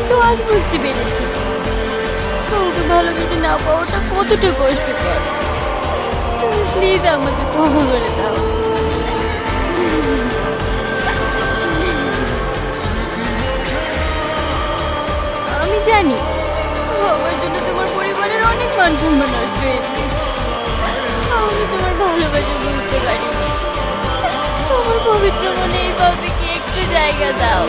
তো আজ বুঝতে পেরেছি কাউকে ভালোবেসে না পাওয়াটা কতটা কষ্টকর। তুমি প্লিজ আমাকে ক্ষমা করে দাও। আমি জানি আমার জন্য তোমার পরিবারের অনেক মান সম্মান নষ্ট হয়েছে। আমি তোমার ভালোবাসা বুঝতে পারিনি। তোমার পবিত্র মনে এইভাবে কি একটু জায়গা দাও।